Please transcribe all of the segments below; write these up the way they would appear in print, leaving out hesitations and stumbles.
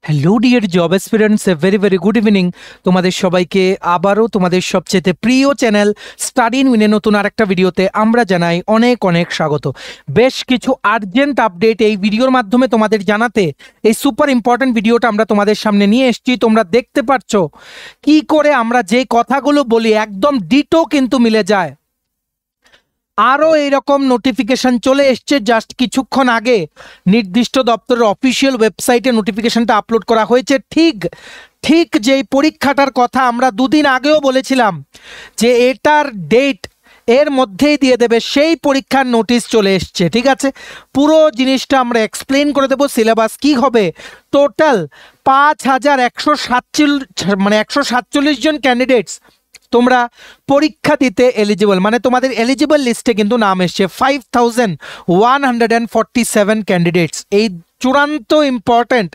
Hello dear job aspirants, a very very good evening. তোমাদের সবাইকে আবারও তোমাদের সবচেয়ে প্রিয় চ্যানেল স্টাডি ইন উইনের নতুন আরেকটা ভিডিওতে আমরা জানাই অনেক অনেক স্বাগত। বেশ কিছু আর্জেন্ট আপডেট এই ভিডিওর মাধ্যমে তোমাদের জানাতে এই সুপার ইম্পর্টেন্ট ভিডিওটা আমরা তোমাদের সামনে নিয়ে এসেছি। তোমরা দেখতে পাচ্ছ কি করে আমরা যে কথাগুলো বলি একদম ডিটো কিন্তু মিলে যায়। আরও এইরকম নোটিফিকেশন চলে এসছে জাস্ট কিছুক্ষণ আগে নির্দিষ্ট দপ্তরের অফিসিয়াল ওয়েবসাইটে নোটিফিকেশনটা আপলোড করা হয়েছে। ঠিক যেই পরীক্ষাটার কথা আমরা দুদিন আগেও বলেছিলাম যে এটার ডেট এর মধ্যেই দিয়ে দেবে, সেই পরীক্ষার নোটিশ চলে এসছে। ঠিক আছে, পুরো জিনিসটা আমরা এক্সপ্লেন করে দেবো। সিলেবাস কি হবে, টোটাল 5147 জন ক্যান্ডিডেটস তোমরা পরীক্ষা দিতে এলিজিবল, মানে তোমাদের এলিজিবল লিস্টে কিন্তু নাম এসছে 5147 ক্যান্ডিডেটস। এই চূড়ান্ত ইম্পর্টেন্ট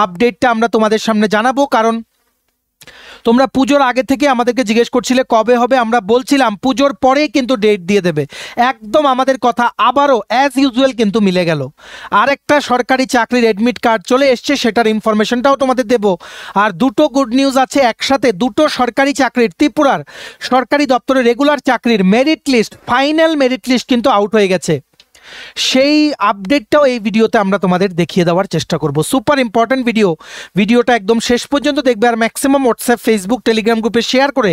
আপডেটটা আমরা তোমাদের সামনে জানাবো, কারণ তোমরা পুজোর আগে থেকে আমাদেরকে জিজ্ঞেস করছিলে কবে হবে। আমরা বলছিলাম পুজোর পরেই কিন্তু ডেট দিয়ে দেবে। একদম আমাদের কথা আবারও অ্যাজ ইউজুয়াল কিন্তু মিলে গেল। আরেকটা সরকারি চাকরির অ্যাডমিট কার্ড চলে এসছে, সেটার ইনফরমেশনটাও তোমাদের দেব। আর দুটো গুড নিউজ আছে একসাথে, দুটো সরকারি চাকরির, ত্রিপুরার সরকারি দপ্তরে রেগুলার চাকরির merit list, final merit list কিন্তু আউট হয়ে গেছে। সেই আপডেটটাও এই ভিডিওতে আমরা তোমাদের দেখিয়ে দেওয়ার চেষ্টা করব। সুপার ইম্পর্টেন্ট ভিডিওটা একদম শেষ পর্যন্ত দেখবে, আর ম্যাক্সিমাম হোয়াটসঅ্যাপ, ফেসবুক, টেলিগ্রাম গ্রুপে শেয়ার করে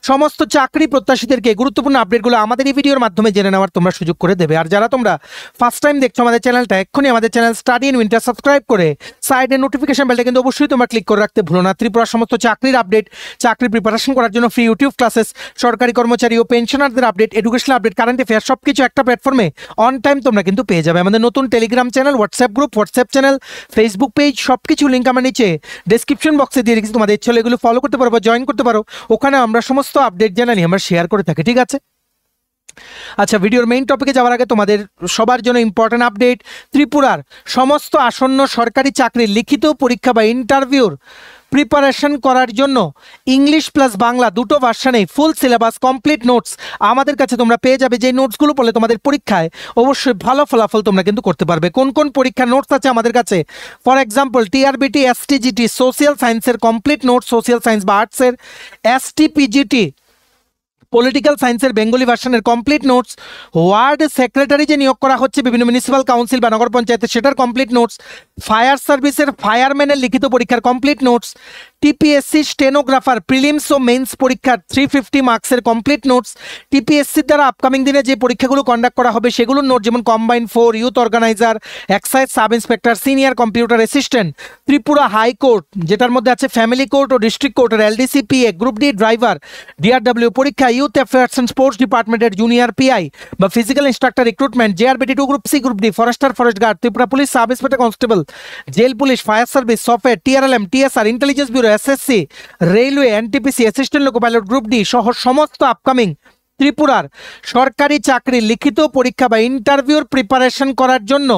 সমস্ত চাকরি প্রত্যাশীদেরকে গুরুত্বপূর্ণ আপডেটগুলো আমাদের এই ভিডিওর মাধ্যমে জেনে নেওয়ার তোমরা সুযোগ করে দেবে। আর যারা তোমরা ফার্স্ট টাইম দেখছো আমাদের চ্যানেলটা, এক্ষুনি আমাদের channel study in winter subscribe করে সাইডের নোটিফিকেশন বেলটা কিন্তু অবশ্যই তোমরা ক্লিক করে রাখতে ভুলো না। ত্রিপুরার সমস্ত চাকরির আপডেট, চাকরি প্রিপারেশন করার জন্য ফ্রি ইউটিউব ক্লাসেস, সরকারি কর্মচারী ও পেনশনারদের update, educational update, current affair সবকিছু একটা প্ল্যাটফর্মে অন টাইম তোমরা কিন্তু পেয়ে যাবে। আমাদের নতুন Telegram channel, WhatsApp group, WhatsApp channel, Facebook page সবকিছু লিঙ্ক আমরা নিচে ডেসক্রিপশন বক্সে দিয়ে রেখেছি। তোমাদের ইচ্ছে হলে এগুলো ফলো করতে পারো, জয়েন করতে পারো। ওখানে আমরা সমস্ত আপডেট জানানি আমরা শেয়ার করে থাকি। ঠিক আছে, আচ্ছা, ভিডিওর মেইন টপিকে যাওয়ার আগে তোমাদের সবার জন্য ইম্পর্টেন্ট আপডেট। ত্রিপুরার সমস্ত আসন্ন সরকারি চাকরির লিখিত পরীক্ষা বা ইন্টারভিউর প্রিপারেশন করার জন্য ইংলিশ প্লাস বাংলা দুটো ভার্সানেই ফুল সিলেবাস, কমপ্লিট নোটস আমাদের কাছে তোমরা পেয়ে যাবে। যে নোটসগুলো পড়লে তোমাদের পরীক্ষায় অবশ্যই ভালো ফলাফল তোমরা কিন্তু করতে পারবে। কোন কোন পরীক্ষার নোটস আছে আমাদের কাছে? For example TRBT, STGT, social সায়েন্সের কমপ্লিট নোটস, সোশিয়াল সায়েন্স বা আর্টসের, এসটিপিজিটি পলিটিক্যাল সায়েন্সের বেঙ্গলি ভার্সনের কমপ্লিট নোটস, ওয়ার্ড সেক্রেটারি যে নিয়োগ করা হচ্ছে বিভিন্ন মিউনিসিপ্যাল কাউন্সিল বা নগর পঞ্চায়েতে সেটার কমপ্লিট নোটস, ফায়ার সার্ভিসের ফায়ারম্যানের লিখিত পরীক্ষার complete notes, TPSC stenographer prelims ও মেন্স পরীক্ষার 350 মার্কসের কমপ্লিট নোটস, টিপিএসসির দ্বারা আপকামিং দিনে যে পরীক্ষাগুলো কন্ডাক্ট করা হবে সেগুলোর নোট, যেমন combine 4, youth organiser, excise sub inspector, senior computer assistant, Tripura high court যেটার মধ্যে আছে ফ্যামিলি কোর্ট ও ডিস্ট্রিক্ট কোর্টের, LDC PA, group D driver, DRW পরীক্ষা, ইউথ অ্যাফেয়ার্স অ্যান্ড স্পোর্টস ডিপার্টমেন্টের জুনিয়র পিআই বা physical instructor recruitment, JRBT 2 group C, group D, forester, forest guard, Tripura police sub inspector constable, jail police, fire service, software, TRLM, TSR, intelligence bureau, SSC, railway, NTPC, assistant loco pilot, group D সহ সমস্ত upcoming ত্রিপুরার সরকারি চাকরি লিখিত পরীক্ষা বা ইন্টারভিউর preparation করার জন্য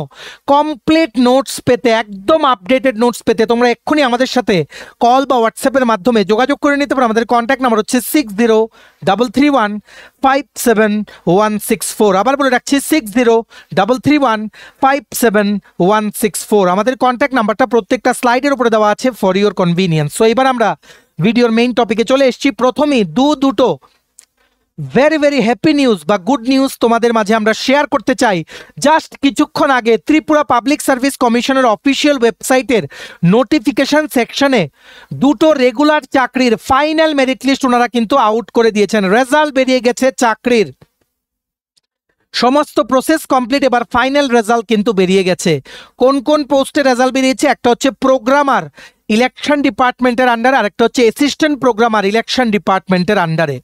কমপ্লিট নোটস পেতে, একদম আপডেটেড নোটস পেতে তোমরা এক্ষুনি আমাদের সাথে কল বা হোয়াটসঅ্যাপের মাধ্যমে যোগাযোগ করে নিতে পারো। আমাদের কন্ট্যাক্ট নাম্বার হচ্ছে 6033157164। আবার বলে রাখছি 6033157164। আমাদের কন্ট্যাক্ট নাম্বারটা প্রত্যেকটা স্লাইডের উপরে দেওয়া আছে ফর ইউর কনভিনিয়েন্স। সো এবার আমরা ভিডিওর মেইন টপিকে চলে এসেছি। প্রথমেই দুটো ভেরি ভেরি হ্যাপি নিউজ বা গুড নিউজ তোমাদের মাঝে আমরা শেয়ার করতে চাই। জাস্ট কিছুক্ষণ আগে ত্রিপুরা পাবলিক সার্ভিস কমিশনের অফিসিয়াল ওয়েবসাইটের নোটিফিকেশন সেকশনে দুটো রেগুলার চাকরির ফাইনাল মেরিট লিস্ট ওনারা কিন্তু আউট করে দিয়েছেন। রেজাল্ট বেরিয়ে গেছে চাকরির, সমস্ত প্রসেস কমপ্লিট, এবার ফাইনাল রেজাল্ট কিন্তু বেরিয়ে গেছে। কোন কোন পোস্টে রেজাল্ট বেরিয়েছে? একটা হচ্ছে প্রোগ্রামার ইলেকশন ডিপার্টমেন্টের আন্ডারে, আর একটা হচ্ছে অ্যাসিস্ট্যান্ট প্রোগ্রামার ইলেকশন ডিপার্টমেন্টের আন্ডারে।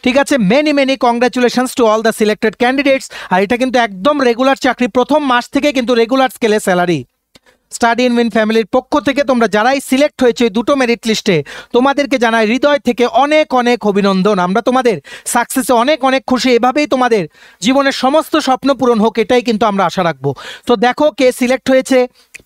ঠিক আছে, many congratulations to all the selected candidates. আর এটা কিন্তু একদম রেগুলার চাকরি, প্রথম মাস থেকে কিন্তু রেগুলার স্কেলে স্যালারি। স্টাডি ইন উইন ফ্যামিলির পক্ষ থেকে তোমরা যারাই সিলেক্ট হয়েছে দুটো মেরিট লিস্টে তোমাদেরকে জানাই হৃদয় থেকে অনেক অনেক অভিনন্দন। আমরা তোমাদের সাকসেসে অনেক অনেক খুশি। এভাবেই তোমাদের জীবনের সমস্ত স্বপ্ন পূরণ হোক, এটাই কিন্তু আমরা আশা রাখবো। তো দেখো কে সিলেক্ট হয়েছে।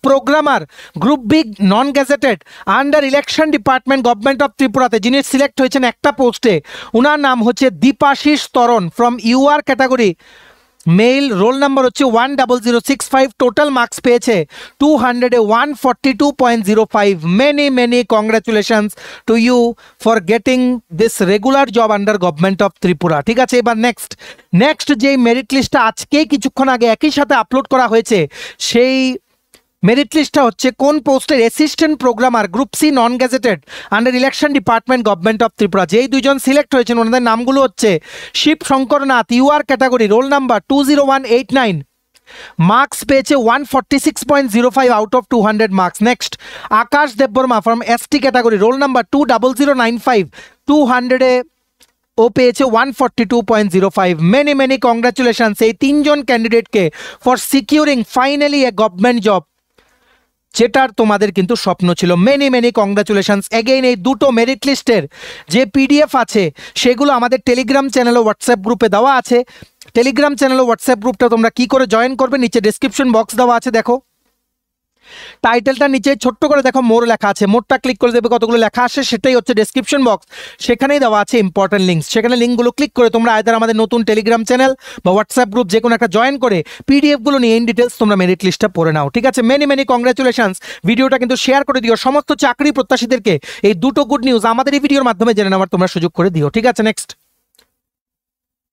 Programmer group B non gazetted under election department government of ত্রিপুরাতে যিনি সিলেক্ট হয়েছেন একটা পোস্টে, ওনার নাম হচ্ছে Dipashis Taran from UR category male roll number হচ্ছে 10065, টোটাল মার্কস পেয়েছে 200 এ 142.05। Many congratulations to you for getting this regular job under government of Tripura. ঠিক আছে, এবার নেক্সট যে মেরিট লিস্টটা আজকেই কিছুক্ষণ আগে একই সাথে আপলোড করা হয়েছে, সেই মেরিট লিস্টটা হচ্ছে কোন পোস্টের assistant programmer group C non gazetted under election department government of Tripura. যেই দুইজন সিলেক্ট হয়েছেন ওনাদের নামগুলো হচ্ছে Shiv Shankar Nath, UR category, roll number 20189, marks পেয়েছে 146.05 out of 200 marks. Next Akash Debbarma from ST category, roll number 20095, 200 এ ও পেয়েছে 142.05। মেনি কংগ্রাচুলেশনস এই তিনজন ক্যান্ডিডেটকে for securing finally a government job, যেটার তোমাদের কিন্তু স্বপ্ন ছিল। Many congratulations again. এই দুটো মেরিট লিস্টের যে পিডিএফ আছে সেগুলো আমাদের টেলিগ্রাম চ্যানেল ও হোয়াটসঅ্যাপ গ্রুপে দেওয়া আছে। টেলিগ্রাম চ্যানেল ও হোয়াটসঅ্যাপ গ্রুপটা তোমরা কি করে জয়েন করবে, নিচে ডেসক্রিপশন বক্স দেওয়া আছে, দেখো টাইটেলটা নিচে ছোট্ট করে দেখো মোর লেখা আছে, মোরটা ক্লিক করে দেবে, কতগুলো লেখা আসে সেটাই হচ্ছে ডেসক্রিপশন বক্স, সেখানেই দেওয়া আছে ইম্পর্টেন্ট লিঙ্কস। সেখানে লিঙ্কগুলো ক্লিক করে তোমরা আইদার আমাদের নতুন টেলিগ্রাম চ্যানেল বা হোয়াটসঅ্যাপ গ্রুপ যে কোনো একটা জয়েন করে পিডিএফগুলো নিয়ে ইন ডিটেলস তোমরা মেরিট লিস্টটা পড়ে নাও। ঠিক আছে, মেনি কংগ্রাচুলেশনস। ভিডিওটা কিন্তু শেয়ার করে দিও, সমস্ত চাকরি প্রত্যাশীদেরকে এই দুটো গুড নিউজ আমাদের এই ভিডিওর মাধ্যমে জেনে নেওয়ার তোমরা সুযোগ করে দিও। ঠিক আছে,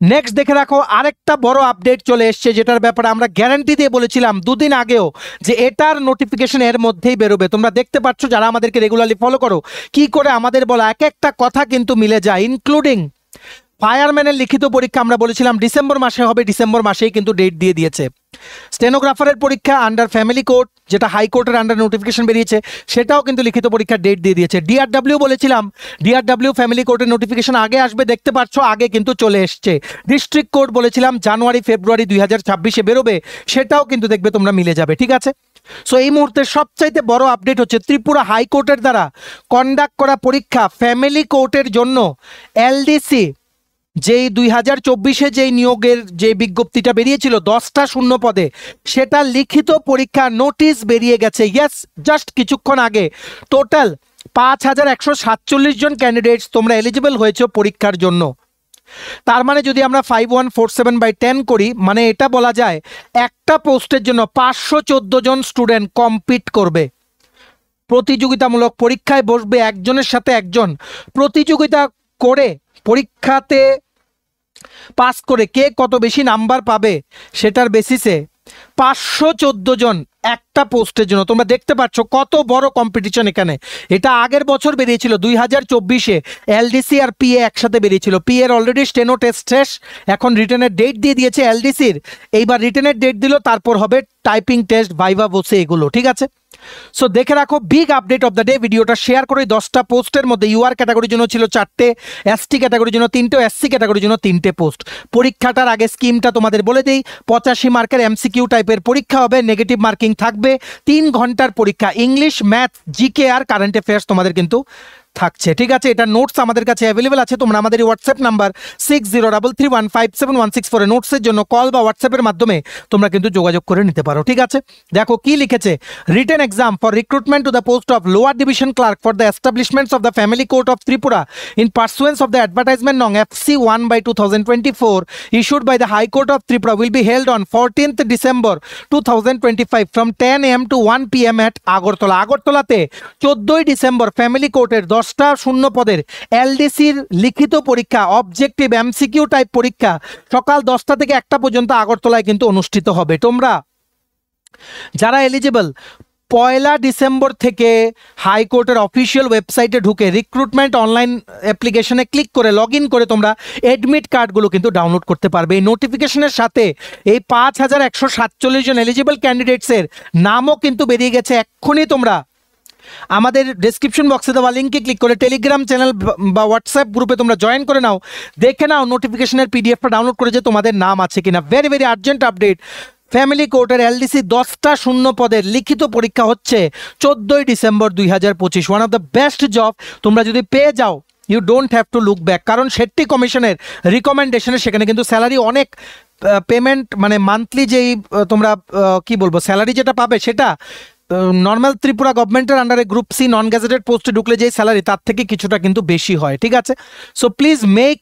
নেক্সট দেখে রাখো, আরেকটা বড় আপডেট চলে এসছে, যেটার ব্যাপারে আমরা গ্যারান্টি দিয়ে বলেছিলাম দুদিন আগেও যে এটার নোটিফিকেশন এর মধ্যেই বেরোবে। তোমরা দেখতে পাচ্ছ যারা আমাদেরকে রেগুলারলি ফলো করো, কি করে আমাদের বলা এক একটা কথা কিন্তু মিলে যায়, ইনক্লুডিং ফায়ারম্যানের লিখিত পরীক্ষা আমরা বলেছিলাম ডিসেম্বর মাসে হবে, ডিসেম্বর মাসেই কিন্তু ডেট দিয়ে দিয়েছে। স্টেনোগ্রাফারের পরীক্ষা আন্ডার ফ্যামিলি কোর্ট, যেটা হাইকোর্টের আন্ডার নোটিফিকেশন বেরিয়েছে, সেটাও কিন্তু লিখিত পরীক্ষার ডেট দিয়ে দিয়েছে। ডিআরডব্লিউ বলেছিলাম ডিআরডব্লিউ ফ্যামিলি কোর্টের নোটিফিকেশন আগে আসবে, দেখতে পাচ্ছ আগে কিন্তু চলে এসছে। ডিস্ট্রিক্ট কোর্ট বলেছিলাম জানুয়ারি ফেব্রুয়ারি 2026-এ বেরোবে, সেটাও কিন্তু দেখবে তোমরা মিলে যাবে। ঠিক আছে, সো এই মুহূর্তে সবচাইতে বড় আপডেট হচ্ছে ত্রিপুরা হাইকোর্টের দ্বারা কন্ডাক্ট করা পরীক্ষা ফ্যামিলি কোর্টের জন্য এলডিসি, যেই 2024-এ যেই নিয়োগের যে বিজ্ঞপ্তিটা বেরিয়েছিল 10টা শূন্য পদে, সেটা লিখিত পরীক্ষা নোটিশ বেরিয়ে গেছে। ইয়েস, জাস্ট কিছুক্ষণ আগে টোটাল 5147 জন ক্যান্ডিডেটস তোমরা এলিজিবল হয়েছে পরীক্ষার জন্য। তার মানে যদি আমরা 5147/10 করি, মানে এটা বলা যায় একটা পোস্টের জন্য 514 জন স্টুডেন্ট কম্পিট করবে। প্রতিযোগিতামূলক পরীক্ষায় বসবে, একজনের সাথে একজন প্রতিযোগিতা করে পরীক্ষাতে পাস করে কে কত বেশি নাম্বার পাবে সেটার বেসিসে 514 জন একটা পোস্টের জন্য। তোমরা দেখতে পাচ্ছ কত বড় কম্পিটিশন এখানে। এটা আগের বছর বেরিয়েছিল 2024-এ, এলডিসি আর পিএ একসাথে বেরিয়েছিল। পিএ এর অলরেডি স্টেনো টেস্ট শেষ, এখন রিটেনের ডেট দিয়ে দিয়েছে এলডিসির, এইবার রিটেনের ডেট দিল, তারপর হবে টাইপিং টেস্ট, ভাইভা বসে এগুলো। ঠিক আছে, সো দেখে রাখো big update of the day. ভিডিওটা শেয়ার করে 10টা পোস্টের মধ্যে ইউআর ক্যাটাগরির জন্য ছিল 4টে, এসটি ক্যাটাগরির জন্য 3টে, এসসি ক্যাটাগরির জন্য 3টে পোস্ট। পরীক্ষাটার আগে স্কিমটা তোমাদের বলে দেই, 85 মার্কের এমসিকিউ টাইপের পরীক্ষা হবে, নেগেটিভ মার্কিং থাকবে, 3 ঘন্টার পরীক্ষা, ইংলিশ, ম্যাথ, জিকে আর কারেন্ট অ্যাফেয়ার্স তোমাদের কিন্তু থাকছে। ঠিক আছে, এটা নোটস আমাদের কাছে অ্যাভেলেবেল আছে। তোমরা আমাদের হোয়াটসঅ্যাপ নাম্বার 6033157164 এ নোটসের জন্য কল বা হোয়াটসঅ্যাপের মাধ্যমে তোমরা কিন্তু যোগাযোগ করে নিতে পারো। ঠিক আছে, দেখো কি লিখেছে, written exam for recruitment to the post of lower division clerk for the establishments of the family court of Tripura in pursuance of the advertisement নং FC1/2024 issued by the High Court of Tripura will be held on 14th December 2025 from 10 AM to 1 PM at Agartala. আগরতলাতে 14ই December family কোর্টের 10টা শূন্য পদের এলডিসির লিখিত পরীক্ষা, objective MCQ type পরীক্ষা সকাল 10টা থেকে 1টা পর্যন্ত আগরতলায় কিন্তু অনুষ্ঠিত হবে। তোমরা যারা এলিজিবল 1 ডিসেম্বর থেকে হাইকোর্টের অফিসিয়াল ওয়েবসাইটে ঢুকে রিক্রুটমেন্ট অনলাইন অ্যাপ্লিকেশনে ক্লিক করে লগ ইন করে তোমরা অ্যাডমিট কার্ডগুলো কিন্তু ডাউনলোড করতে পারবে। এই নোটিফিকেশনের সাথে এই 5147 জন এলিজিবল ক্যান্ডিডেটসের নামও কিন্তু বেরিয়ে গেছে। এক্ষুনি তোমরা আমাদের ডেসক্রিপশন বক্সে দেওয়া লিঙ্কে ক্লিক করে টেলিগ্রাম চ্যানেল বা হোয়াটসঅ্যাপ গ্রুপে তোমরা জয়েন করে নাও, দেখে নাও নোটিফিকেশনের পিডিএফটা ডাউনলোড করে যে তোমাদের নাম আছে কিনা। ভেরি আর্জেন্ট আপডেট, ফ্যামিলি কোর্টের এলডিসি 10টা শূন্য পদের লিখিত পরীক্ষা হচ্ছে 14ই December 2025। One of the best job, তোমরা যদি পেয়ে যাও you don't have to look back, কারণ শেট্টি কমিশনের রিকমেন্ডেশনে সেখানে কিন্তু স্যালারি অনেক, পেমেন্ট মানে মান্থলি যেই তোমরা কি বলবো স্যালারি যেটা পাবে সেটা নর্মাল ত্রিপুরা গভর্নমেন্টের আন্ডারে গ্রুপ সি নন গ্যাজেটেড পোস্টে ঢুকলে যেই স্যালারি তার থেকে কিছুটা কিন্তু বেশি হয়। ঠিক আছে, so please make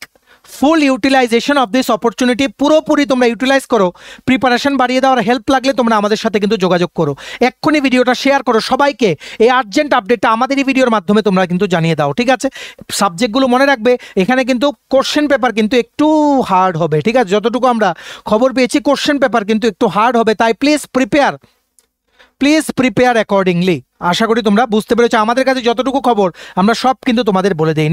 full utilisation of this opportunity, পুরোপুরি তোমরা ইউটিলাইজ করো, প্রিপারেশন বাড়িয়ে দেওয়ার হেল্প লাগলে তোমরা আমাদের সাথে কিন্তু যোগাযোগ করো, এক্ষুনি ভিডিওটা শেয়ার করো সবাইকে, এই আর্জেন্ট আপডেটটা আমাদের এই ভিডিওর মাধ্যমে তোমরা কিন্তু জানিয়ে দাও, ঠিক আছে? সাবজেক্টগুলো মনে রাখবে, এখানে কিন্তু কোশ্চেন পেপার কিন্তু একটু হার্ড হবে, ঠিক আছে? যতটুকু আমরা খবর পেয়েছি কোশ্চেন পেপার কিন্তু একটু হার্ড হবে, তাই প্লিজ প্রিপেয়ার অ্যাকর্ডিংলি। আশা করি তোমরা বুঝতে পেরেছো, আমাদের কাছে যতটুকু খবর আমরা সব কিন্তু তোমাদের বলে দিই।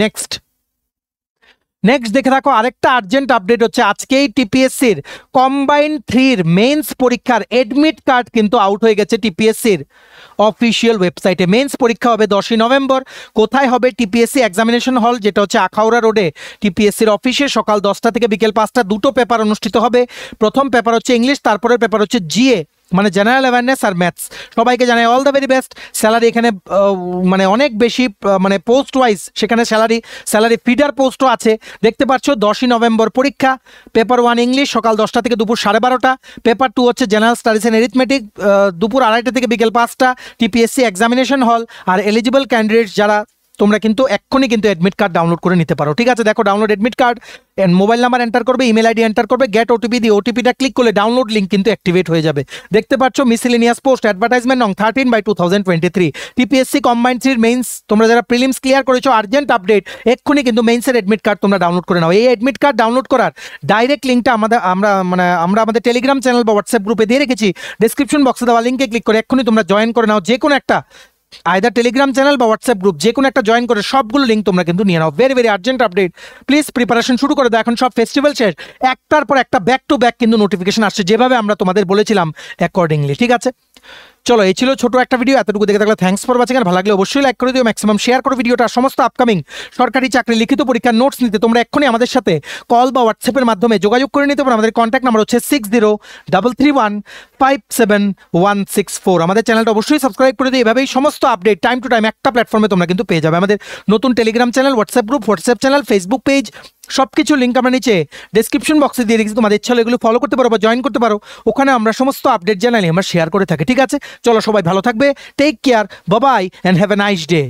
নেক্সট দেখে রাখো, আরেকটা আর্জেন্ট আপডেট হচ্ছে আজকেই টিপিএসসির কম্বাইন্ড 3-র মেন্স পরীক্ষার এডমিট কার্ড কিন্তু আউট হয়ে গেছে টিপিএসসির অফিসিয়াল ওয়েবসাইটে। মেন্স পরীক্ষা হবে 10ই নভেম্বর। কোথায় হবে? টিপিএসসি এক্সামিনেশন হল, যেটা হচ্ছে আখাউড়া রোডে টিপিএসসির অফিসে, সকাল 10টা থেকে বিকেল 5টা। দুটো পেপার অনুষ্ঠিত হবে। প্রথম পেপার হচ্ছে ইংলিশ, তারপরের পেপার হচ্ছে জিএ মানে জেনারেল অ্যাওয়ারনেস আর ম্যাথস। সবাইকে জানাই all the very best. Salary এখানে মানে অনেক বেশি, মানে পোস্ট ওয়াইজ সেখানে স্যালারি ফিডার পোস্টও আছে। দেখতে পাচ্ছ 10ই নভেম্বর পরীক্ষা। পেপার 1 ইংলিশ সকাল 10টা থেকে দুপুর 12:30। পেপার 2 হচ্ছে জেনারেল স্টাডিজ অ্যান্ড অ্যারিথমেটিক, দুপুর 2:30 থেকে বিকেল 5টা, টিপিএসসি এক্সামিনেশন হল। আর এলিজিবল ক্যান্ডিডেটস যারা, তোমরা কিন্তু এক্ষুনি কিন্তু অ্যাডমিট কার্ড ডাউনলোড করে নিতে পারো, ঠিক আছে? দেখো, download admit card, mobile number enter করবে, ইমেল আইডি এন্টার করবে, গেট ওটিপি দিয়ে ওটিপিটা ক্লিক করলে ডাউনলোড লিঙ্ক কিন্তু অ্যাক্টিভেট হয়ে যাবে। দেখতে পাচ্ছ মিসেলেনিয়াস পোস্ট অ্যাডভার্টাইজমেন্ট নং 13/2023 টিপিএসসি কম্বাইন্ড 3 মেইনস। তোমরা যারা প্রিলিমস ক্লিয়ার করেছো, আর্জেন্ট আপডেট, এক্ষুনি কিন্তু মেইনসের অ্যাডমিট কার্ড তোমরা ডাউনলোড করে নাও। এই অ্যাডমিট কার্ড ডাউনলোড করার ডাইরেক্ট লিঙ্কটা আমরা আমাদের টেলিগ্রাম চ্যানেল বা হোয়াটসঅ্যাপ গ্রুপে দিয়ে রেখেছি। ডেসক্রিপশন বক্সে দেওয়া লিঙ্কে ক্লিক করে এক্ষুনি তোমরা জয়েন করে নাও। যে কোনো একটা আইদার টেলিগ্রাম চ্যানেল বা হোয়াটসঅ্যাপ গ্রুপ, যে কোনো একটা জয়েন করে সবগুলো লিঙ্ক তোমরা কিন্তু নিয়ে নাও। Very very urgent update, please preparation শুরু করে দাও। এখন সব ফেস্টিভ্যাল শেষ, একটার পর একটা ব্যাক টু ব্যাক কিন্তু নোটিফিকেশন আসছে, যেভাবে আমরা তোমাদের বলেছিলাম অ্যাকর্ডিংলি, ঠিক আছে? চলো, এই ছিল ছোট একটা ভিডিও। এতটুকু দেখে থাকলে থ্যাঙ্কস ফর ওয়াচিং। আর ভালো লাগলে অবশ্যই লাইক করে দিও, ম্যাক্সিমাম শেয়ার করো ভিডিওটা। সমস্ত আপকামিং সরকারি চাকরি লিখিত পরীক্ষার নোটস নিতে তোমরা এক্ষুনি আমাদের সাথে কল বা হোয়াটসঅ্যাপের মাধ্যমে যোগাযোগ করে নিতে পারো। আমাদের কন্ট্যাক্ট নাম্বার হচ্ছে 6033157164। আমাদের চ্যানেলটা অবশ্যই সাবস্ক্রাইব করে দিও। এভাবেই সমস্ত আপডেট টাইম টু টাইম একটা প্ল্যাটফর্মে তোমরা কিন্তু পেয়ে যাবে। আমাদের নতুন Telegram channel, WhatsApp group, WhatsApp channel, Facebook page, সব কিছু লিঙ্ক আমরা নিচে ডেসক্রিপশন বক্সে দিয়ে রেখেছি। তোমাদের ইচ্ছা হলে এগুলো ফলো করতে পারো বা জয়েন করতে পারো। ওখানে আমরা সমস্ত আপডেট জানালে আমরা শেয়ার করে থাকি, ঠিক আছে? চলো, সবাই ভালো থাকবে, take care, bye bye and have a nice day.